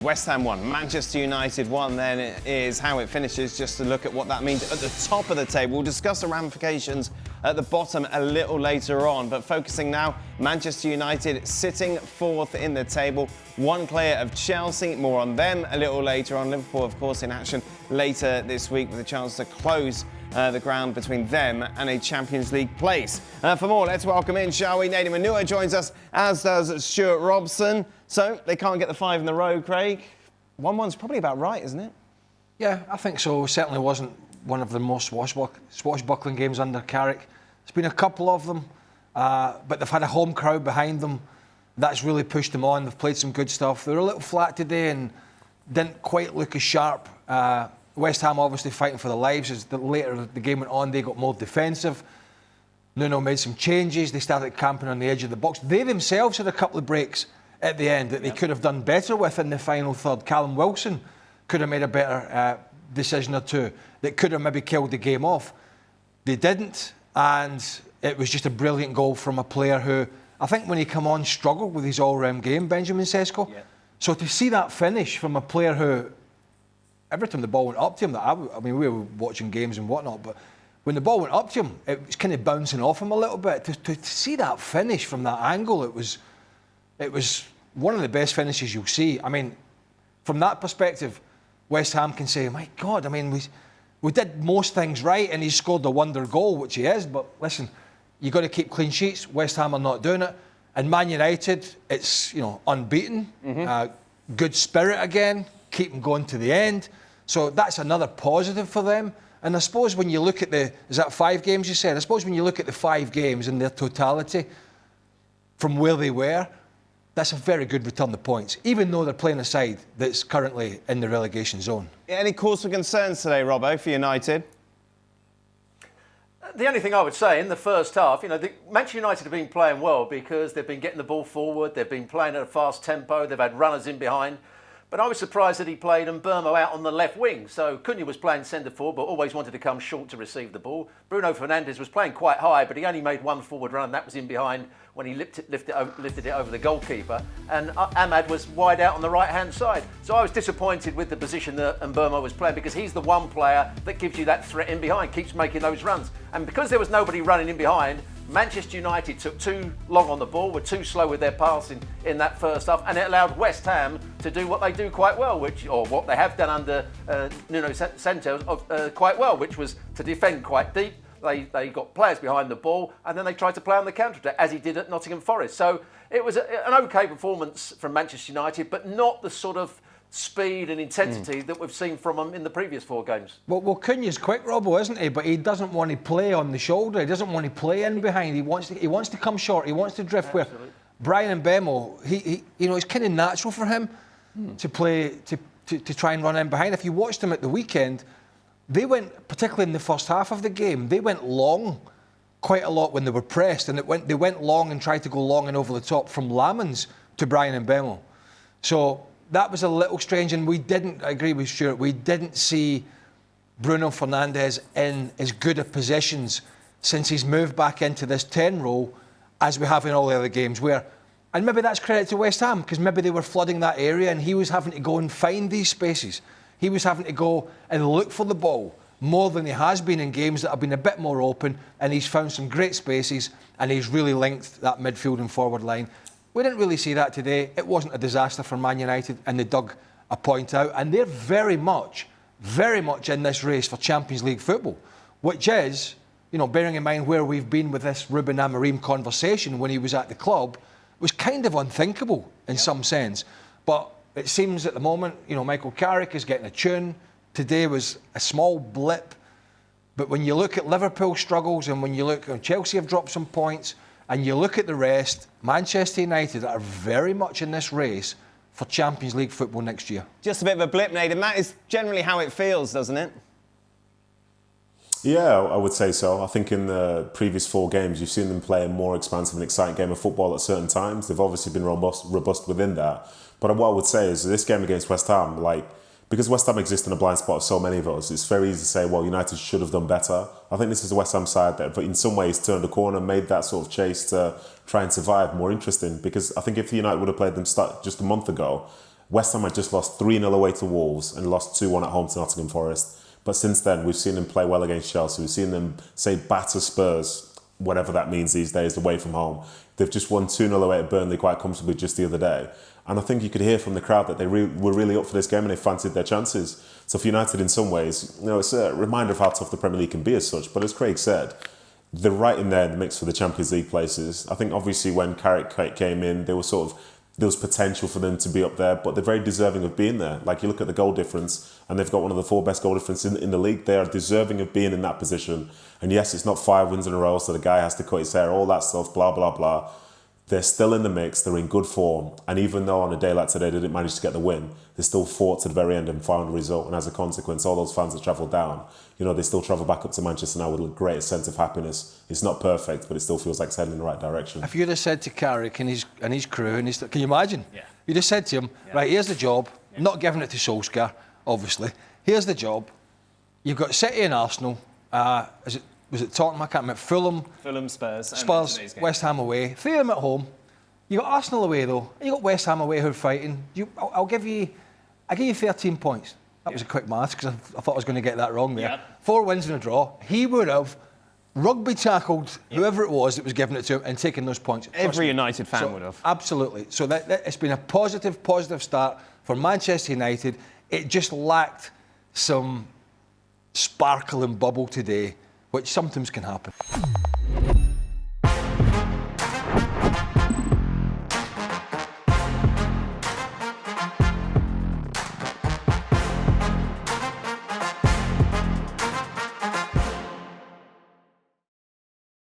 West Ham 1, Manchester United 1 then is how it finishes. Just to look at what that means at the top of the table. We'll discuss the ramifications at the bottom a little later on, but focusing now, Manchester United sitting fourth in the table, one clear of Chelsea. More on them a little later on. Liverpool, of course, in action later this week with a chance to close the ground between them and a Champions League place. For more, let's welcome in, shall we? Nadim Manua joins us, as does Stuart Robson. So, they can't get the 5 in a row, Craig. 1-1's probably about right, isn't it? Yeah, I think so. Certainly wasn't one of the most swashbuckling games under Carrick. There's been a couple of them, but they've had a home crowd behind them. That's really pushed them on. They've played some good stuff. They were a little flat today and didn't quite look as sharp. West Ham obviously fighting for their lives. As later the game went on, they got more defensive. Nuno made some changes. They started camping on the edge of the box. They themselves had a couple of breaks at the end that they could have done better with in the final third. Callum Wilson could have made a better decision or two that could have maybe killed the game off. They didn't, and it was just a brilliant goal from a player who, I think when he came on, struggled with his all-round game, Benjamin SESKO. Yeah. So to see that finish from a player who, every time the ball went up to him, I mean, we were watching games and whatnot, but when the ball went up to him, it was kind of bouncing off him a little bit. To see that finish from that angle, it was one of the best finishes you'll see. I mean, from that perspective, West Ham can say, my God, I mean, we did most things right and he scored the wonder goal, which he is, but listen, you've got to keep clean sheets. West Ham are not doing it. And Man United, it's, unbeaten. Good spirit again, keep them going to the end. So that's another positive for them. And I suppose when you look at is that 5 games you said? I suppose when you look at the 5 games in their totality, from where they were, that's a very good return of points, even though they're playing a side that's currently in the relegation zone. Any cause for concerns today, Robbo, for United? The only thing I would say in the first half, Manchester United have been playing well because they've been getting the ball forward, they've been playing at a fast tempo, they've had runners in behind. But I was surprised that he played Mbeumo out on the left wing. So Cunha was playing centre forward, but always wanted to come short to receive the ball. Bruno Fernandes was playing quite high, but he only made one forward run, and that was in behind when he lifted it over the goalkeeper. And Ahmad was wide out on the right-hand side. So I was disappointed with the position that Mbeumo was playing because he's the one player that gives you that threat in behind, keeps making those runs. And because there was nobody running in behind, Manchester United took too long on the ball, were too slow with their passing in that first half, and it allowed West Ham to do what they do quite well, or what they have done under Nuno Santos quite well, which was to defend quite deep. They got players behind the ball, and then they tried to play on the counter-attack, as he did at Nottingham Forest. So it was an okay performance from Manchester United, but not the sort of speed and intensity that we've seen from him in the previous 4 games. Well, Cunha's quick, Robbo, isn't he? But he doesn't want to play on the shoulder. He doesn't want to play in behind. He wants to come short. He wants to drift. Absolutely. Where Brian Mbeumo, it's kind of natural for him to play to try and run in behind. If you watched him at the weekend, they went, particularly in the first half of the game, they went long quite a lot when they were pressed, and they went long and tried to go long and over the top from Lamans to Brian Mbeumo. So that was a little strange, and I agree with Stuart, we didn't see Bruno Fernandes in as good of positions since he's moved back into this 10 role as we have in all the other games and maybe that's credit to West Ham, because maybe they were flooding that area and he was having to go and find these spaces. He was having to go and look for the ball more than he has been in games that have been a bit more open, and he's found some great spaces and he's really linked that midfield and forward line. We didn't really see that today. It wasn't a disaster for Man United, and they dug a point out. And they're very much in this race for Champions League football, which is, bearing in mind where we've been with this Ruben Amorim conversation when he was at the club, was kind of unthinkable in some sense. But it seems at the moment, Michael Carrick is getting a tune. Today was a small blip. But when you look at Liverpool's struggles and when you look at Chelsea have dropped some points, and you look at the rest, Manchester United are very much in this race for Champions League football next year. Just a bit of a blip, Nate, and that is generally how it feels, doesn't it? Yeah, I would say so. I think in the previous 4 games, you've seen them play a more expansive and exciting game of football at certain times. They've obviously been robust within that. But what I would say is this game against West Ham, because West Ham exists in a blind spot of so many of us, it's very easy to say, well, United should have done better. I think this is the West Ham side that, in some ways, turned a corner, made that sort of chase to try and survive more interesting. Because I think if United would have played them just a month ago, West Ham had just lost 3-0 away to Wolves and lost 2-1 at home to Nottingham Forest. But since then, we've seen them play well against Chelsea. We've seen them, say, batter Spurs, whatever that means these days, away from home. They've just won 2-0 away at Burnley quite comfortably just the other day. And I think you could hear from the crowd that they were really up for this game and they fancied their chances. So for United, in some ways, it's a reminder of how tough the Premier League can be as such. But as Craig said, they're right in there in the mix for the Champions League places. I think obviously when Carrick came in, there was potential for them to be up there, but they're very deserving of being there. Like, you look at the goal difference, and they've got one of the 4 best goal differences in the league. They are deserving of being in that position. And yes, it's not 5 wins in a row, so the guy has to cut his hair, all that stuff, blah, blah, blah. They're still in the mix, they're in good form. And even though on a day like today they didn't manage to get the win, they still fought to the very end and found a result. And as a consequence, all those fans that travelled down, they still travel back up to Manchester now with a great sense of happiness. It's not perfect, but it still feels like it's heading in the right direction. If you'd have said to Carrick and his crew, can you imagine? Yeah. You'd have said to him, right, here's the job, not giving it to Solskjaer, obviously. Here's the job. You've got City and Arsenal. Was it Tottenham? I can't remember. Fulham, Spurs, West Ham away. 3 of them at home. You got Arsenal away though. And you got West Ham away who are fighting. I'll give you 13 points. That was a quick maths because I thought I was going to get that wrong there. Yeah. 4 wins and a draw. He would have rugby tackled whoever it was that was giving it to him and taken those points. Every United fan would have. Absolutely. So that it's been a positive start for Manchester United. It just lacked some sparkle and bubble today, which sometimes can happen.